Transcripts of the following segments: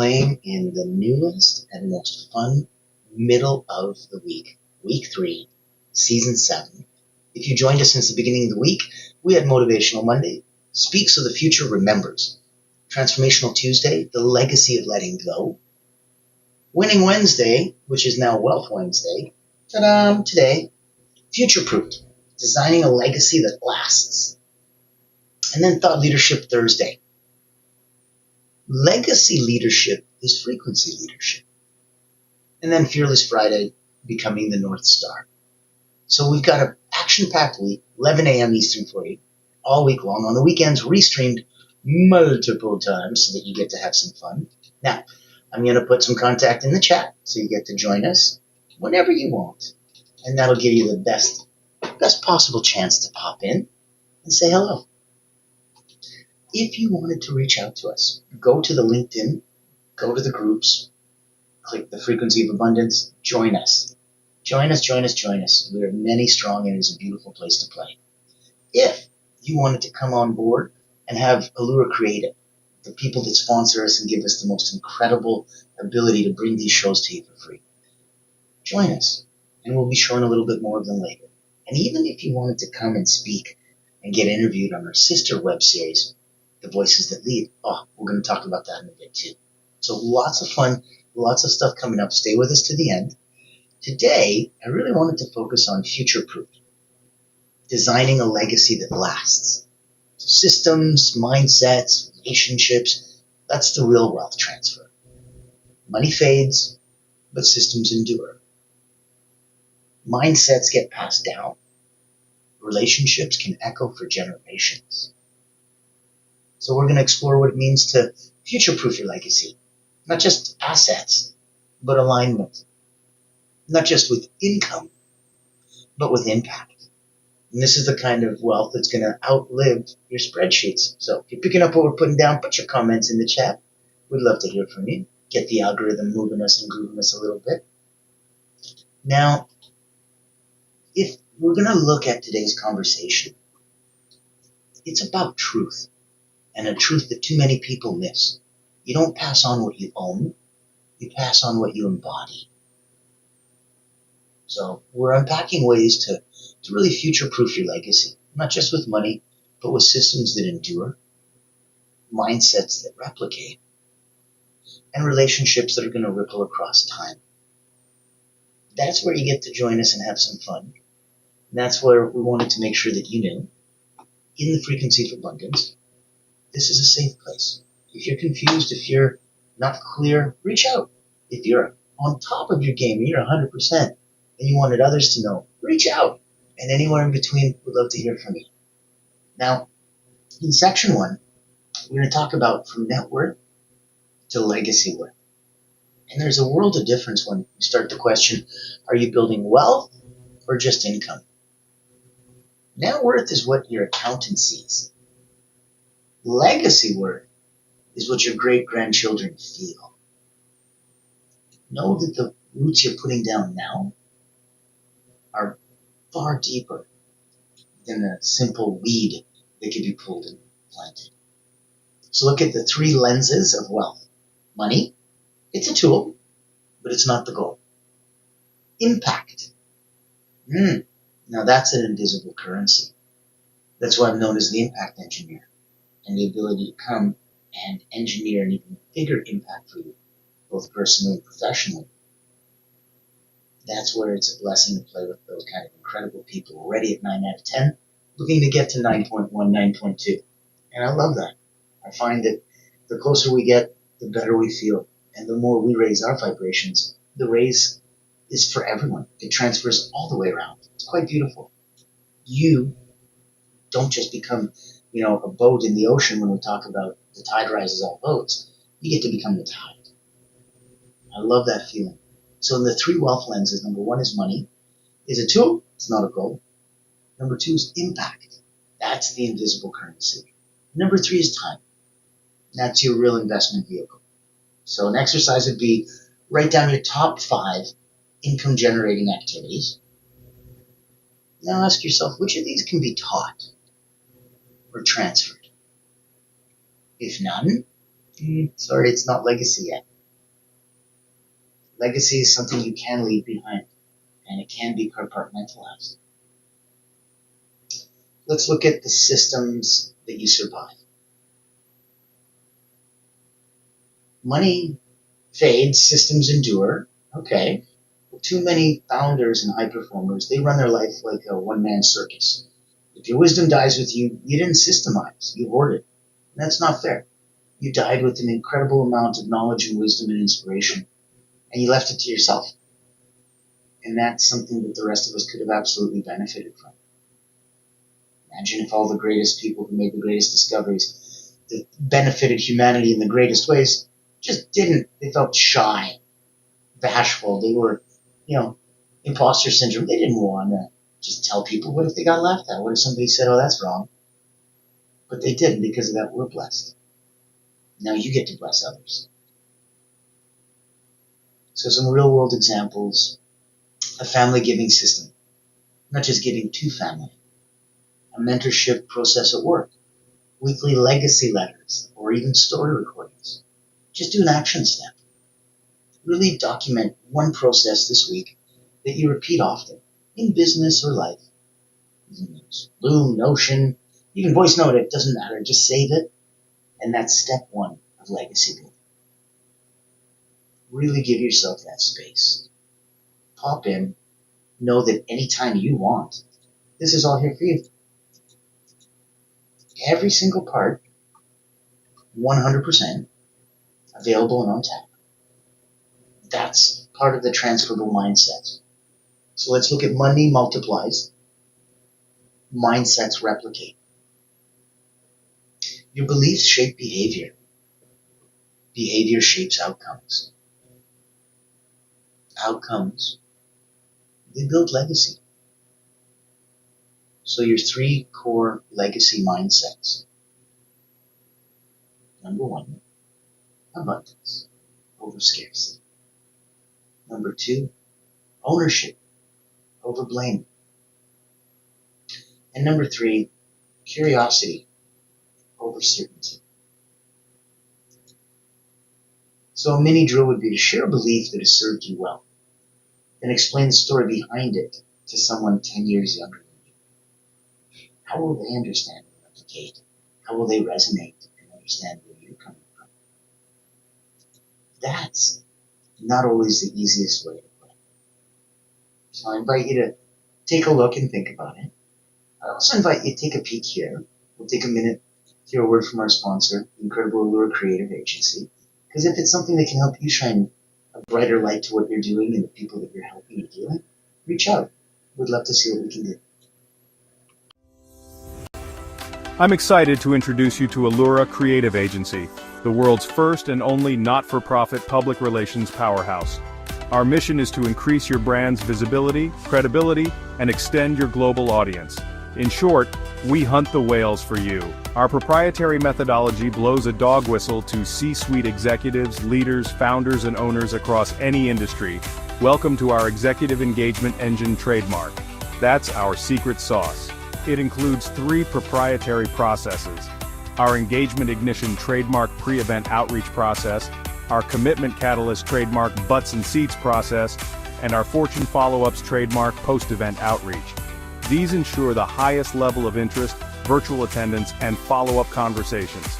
playing in the newest and most fun middle of the week, week 3, season 7. If you joined us since the beginning of the week, we had Motivational Monday, Speak So the Future Remembers, Transformational Tuesday, The Legacy of Letting Go, Winning Wednesday, which is now Wealth Wednesday, today, Future Proofed, Designing a Legacy That Lasts, and then Thought Leadership Thursday. Legacy leadership is frequency leadership. And then Fearless Friday, Becoming the North Star. So we've got an action-packed week, 11 a.m. Eastern for you, all week long. On the weekends, restreamed multiple times so that you get to have some fun. Now, I'm going to put some contact in the chat so you get to join us whenever you want. And that'll give you the best possible chance to pop in and say hello. If you wanted to reach out to us, go to the LinkedIn, go to the groups, click the Frequency of Abundance, join us. Join us. We are many strong and it's a beautiful place to play. If you wanted to come on board and have Allure Creative, the people that sponsor us and give us the most incredible ability to bring these shows to you for free, join us. And we'll be showing a little bit more of them later. And even if you wanted to come and speak and get interviewed on our sister web series, The Voices That Lead, we're going to talk about that in a bit too. So lots of fun, lots of stuff coming up. Stay with us to the end. Today, I really wanted to focus on future-proof, designing a legacy that lasts. Systems, mindsets, relationships, that's the real wealth transfer. Money fades, but systems endure. Mindsets get passed down. Relationships can echo for generations. So we're going to explore what it means to future-proof your legacy. Not just assets, but alignment. Not just with income, but with impact. And this is the kind of wealth that's going to outlive your spreadsheets. So if you're picking up what we're putting down, put your comments in the chat. We'd love to hear from you. Get the algorithm moving us and grooving us a little bit. Now, if we're going to look at today's conversation, it's about truth. And a truth that too many people miss. You don't pass on what you own. You pass on what you embody. So we're unpacking ways to really future-proof your legacy. Not just with money, but with systems that endure, mindsets that replicate, and relationships that are going to ripple across time. That's where you get to join us and have some fun. And that's where we wanted to make sure that you knew, in the Frequency of Abundance, this is a safe place. If you're confused, if you're not clear, reach out. If you're on top of your game and you're 100% and you wanted others to know, reach out. And anywhere in between, we'd love to hear from you. Now, in section 1, we're going to talk about from net worth to legacy worth. And there's a world of difference when you start to question, are you building wealth or just income? Net worth is what your accountant sees. Legacy worth is what your great-grandchildren feel. Know that the roots you're putting down now are far deeper than a simple weed that can be pulled and planted. So look at the 3 lenses of wealth. Money, it's a tool, but it's not the goal. Impact. Now that's an invisible currency. That's why I'm known as the impact engineer. And the ability to come and engineer an even bigger impact for you, both personally and professionally. That's where it's a blessing to play with those kind of incredible people already at 9 out of 10, looking to get to 9.1, 9.2. And I love that. I find that the closer we get, the better we feel. And the more we raise our vibrations, the raise is for everyone. It transfers all the way around. It's quite beautiful. You don't just become a boat in the ocean when we talk about the tide rises all boats. You get to become the tide. I love that feeling. So in the 3 wealth lenses, number 1 is money. Is a tool, it's not a goal. Number 2 is impact. That's the invisible currency. Number 3 is time. That's your real investment vehicle. So an exercise would be write down your top 5 income generating activities. Now ask yourself, which of these can be taught or transferred? If none, sorry, it's not legacy yet. Legacy is something you can leave behind, and it can be compartmentalized. Let's look at the systems that you survive. Money fades, systems endure. Okay. Well, too many founders and high performers, they run their life like a one-man circus. If your wisdom dies with you, you didn't systemize, you hoarded. And that's not fair. You died with an incredible amount of knowledge and wisdom and inspiration, and you left it to yourself. And that's something that the rest of us could have absolutely benefited from. Imagine if all the greatest people who made the greatest discoveries that benefited humanity in the greatest ways just didn't. They felt shy, bashful. They were, imposter syndrome. They didn't want to just tell people. What if they got laughed at? What if somebody said, oh, that's wrong? But they didn't. Because of that, we're blessed. Now you get to bless others. So some real world examples, a family giving system, not just giving to family, a mentorship process at work, weekly legacy letters, or even story recordings. Just do an action step. Really document one process this week that you repeat often, in business or life. Loom, Notion, even voice note it, doesn't matter, just save it. And that's step one of legacy building. Really give yourself that space. Pop in, know that anytime you want, this is all here for you. Every single part, 100%, available and on tap. That's part of the transferable mindset. So let's look at money multiplies, mindsets replicate. Your beliefs shape behavior. Behavior shapes outcomes. Outcomes, they build legacy. So your 3 core legacy mindsets. Number 1, abundance over scarcity. Number 2, ownership over blame. And number 3, curiosity over certainty. So a mini drill would be to share a belief that has served you well, then explain the story behind it to someone 10 years younger than you. How will they understand and replicate? How will they resonate and understand where you're coming from? That's not always the easiest way to play. So I invite you to take a look and think about it. I also invite you to take a peek here. We'll take a minute to hear a word from our sponsor, the incredible Allura Creative Agency. Because if it's something that can help you shine a brighter light to what you're doing and the people that you're helping and healing, reach out. We'd love to see what we can do. I'm excited to introduce you to Allura Creative Agency, the world's first and only not-for-profit public relations powerhouse. Our mission is to increase your brand's visibility, credibility, and extend your global audience. In short, we hunt the whales for you. Our proprietary methodology blows a dog whistle to C-suite executives, leaders, founders, and owners across any industry. Welcome to our Executive Engagement Engine trademark. That's our secret sauce. It includes 3 proprietary processes: our Engagement Ignition trademark pre-event outreach process, our Commitment Catalyst trademark butts and seats process, and our Fortune Follow-ups trademark post-event outreach. These ensure the highest level of interest, virtual attendance, and follow-up conversations.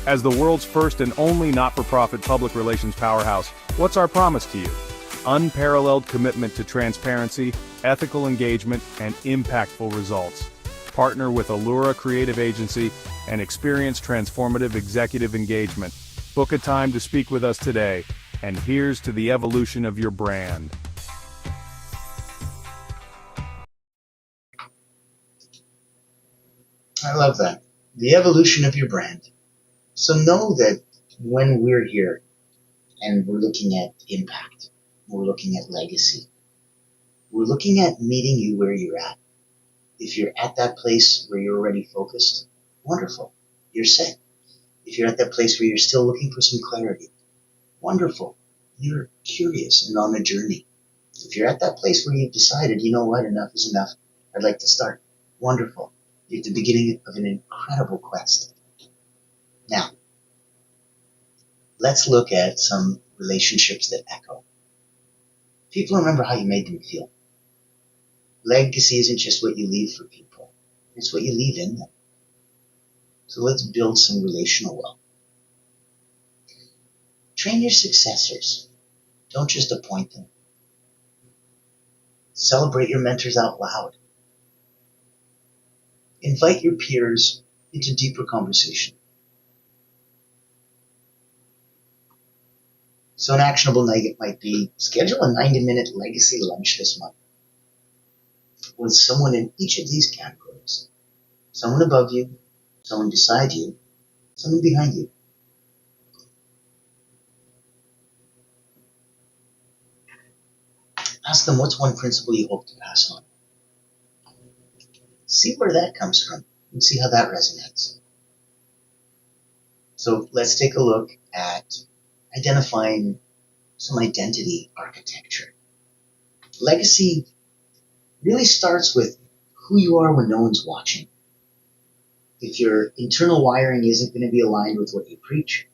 As the world's first and only not-for-profit public relations powerhouse, what's our promise to you? Unparalleled commitment to transparency, ethical engagement, and impactful results. Partner with Allura Creative Agency and experience transformative executive engagement. Book a time to speak with us today, and here's to the evolution of your brand. I love that. The evolution of your brand. So know that when we're here and we're looking at impact, we're looking at legacy, we're looking at meeting you where you're at. If you're at that place where you're already focused, wonderful, you're set. If you're at that place where you're still looking for some clarity, wonderful, you're curious and on a journey. If you're at that place where you've decided, you know what, enough is enough, I'd like to start. Wonderful. You're at the beginning of an incredible quest. Now, let's look at some relationships that echo. People remember how you made them feel. Legacy isn't just what you leave for people. It's what you leave in them. So let's build some relational wealth. Train your successors. Don't just appoint them. Celebrate your mentors out loud. Invite your peers into deeper conversation. So an actionable nugget might be schedule a 90-minute legacy lunch this month with someone in each of these categories. Someone above you, someone beside you, someone behind you. Ask them what's one principle you hope to pass on. See where that comes from and see how that resonates. So let's take a look at identifying some identity architecture. Legacy really starts with who you are when no one's watching. If your internal wiring isn't going to be aligned with what you preach,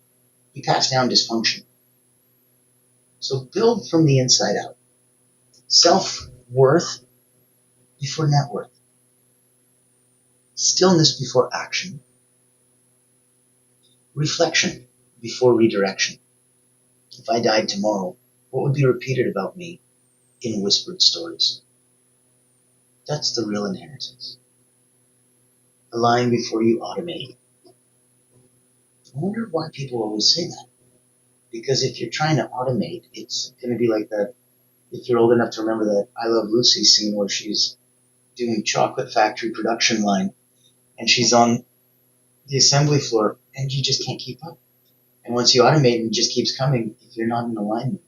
you pass down dysfunction. So build from the inside out. Self-worth before net worth. Stillness before action. Reflection before redirection. If I died tomorrow, what would be repeated about me in whispered stories? That's the real inheritance. Align before you automate. I wonder why people always say that. Because if you're trying to automate, it's going to be like that. If you're old enough to remember that I Love Lucy scene where she's doing chocolate factory production line and she's on the assembly floor and you just can't keep up. And once you automate and it just keeps coming, if you're not in alignment,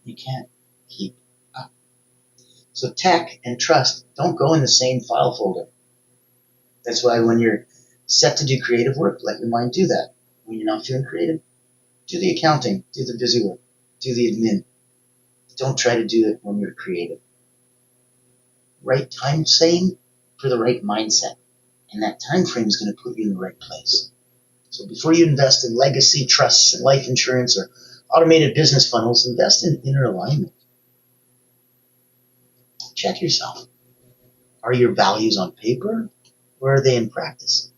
you can't keep up. So tech and trust don't go in the same file folder. That's why when you're set to do creative work, let your mind do that. When you're not feeling creative, do the accounting, do the busy work, do the admin. Don't try to do it when you're creative. Right time frame for the right mindset. And that time frame is going to put you in the right place. So before you invest in legacy trusts and life insurance or automated business funnels, invest in inner alignment. Check yourself. Are your values on paper or are they in practice?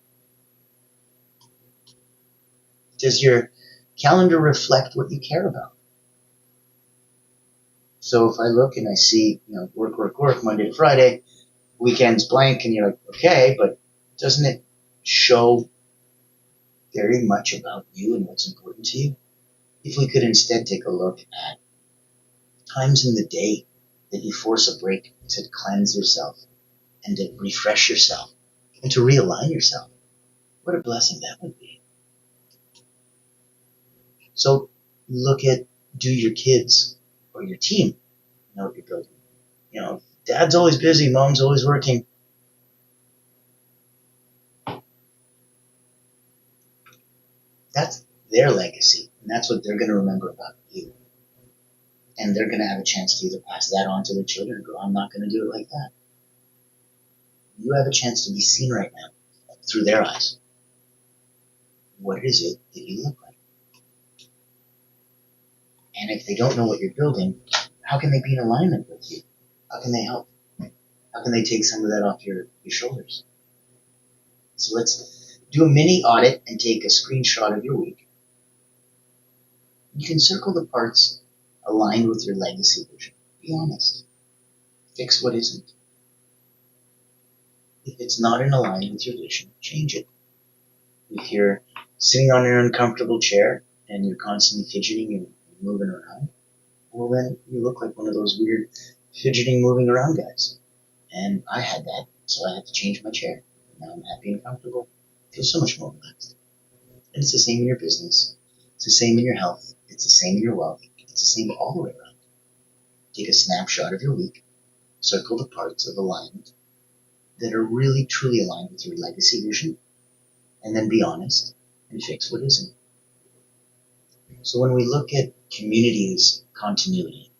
Does your calendar reflect what you care about? So if I look and I see, work, Monday to Friday, weekends blank, and you're like, okay, but doesn't it show very much about you and what's important to you? If we could instead take a look at times in the day that you force a break to cleanse yourself and to refresh yourself and to realign yourself, what a blessing that would be. So look at, do your kids or your team know what you're building? Dad's always busy, mom's always working. That's their legacy, and that's what they're going to remember about you. And they're going to have a chance to either pass that on to their children or go, I'm not going to do it like that. You have a chance to be seen right now through their eyes. What is it that you look like? And if they don't know what you're building, how can they be in alignment with you? How can they help? How can they take some of that off your shoulders? So let's do a mini audit and take a screenshot of your week. You can circle the parts aligned with your legacy vision. Be honest. Fix what isn't. If it's not in alignment with your vision, change it. If you're sitting on an uncomfortable chair and you're constantly fidgeting and moving around, well then you look like one of those weird fidgeting, moving around guys. And I had that, so I had to change my chair. Now I'm happy and comfortable. I feel so much more relaxed. And it's the same in your business. It's the same in your health. It's the same in your wealth. It's the same all the way around. Take a snapshot of your week. Circle the parts of alignment that are really, truly aligned with your legacy vision. And then be honest and fix what isn't. So when we look at community as continuity,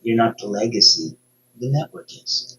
you're not the legacy, the network is.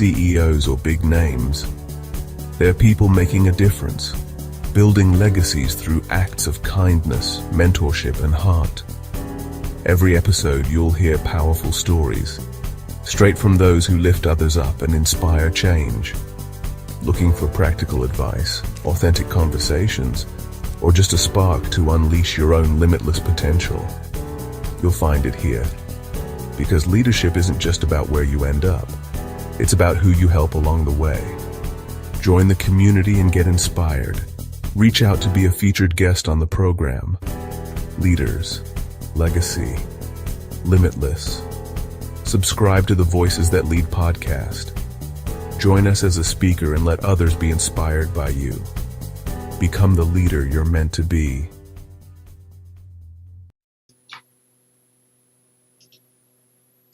CEOs or big names. They're people making a difference, building legacies through acts of kindness, mentorship, and heart. Every episode you'll hear powerful stories, straight from those who lift others up and inspire change. Looking for practical advice, authentic conversations, or just a spark to unleash your own limitless potential? You'll find it here. Because leadership isn't just about where you end up, it's about who you help along the way. Join the community and get inspired. Reach out to be a featured guest on the program. Leaders, Legacy, Limitless. Subscribe to the Voices That Lead podcast. Join us as a speaker and let others be inspired by you. Become the leader you're meant to be.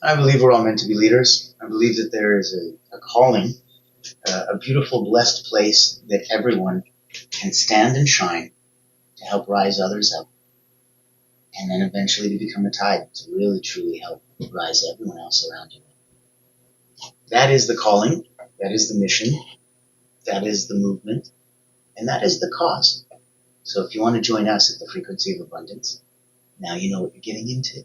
I believe we're all meant to be leaders. I believe that there is a calling, a beautiful, blessed place that everyone can stand and shine to help rise others up, and then eventually to become a tide to really, truly help rise everyone else around you. That is the calling, that is the mission, that is the movement, and that is the cause. So if you want to join us at the Frequency of Abundance, now you know what you're getting into.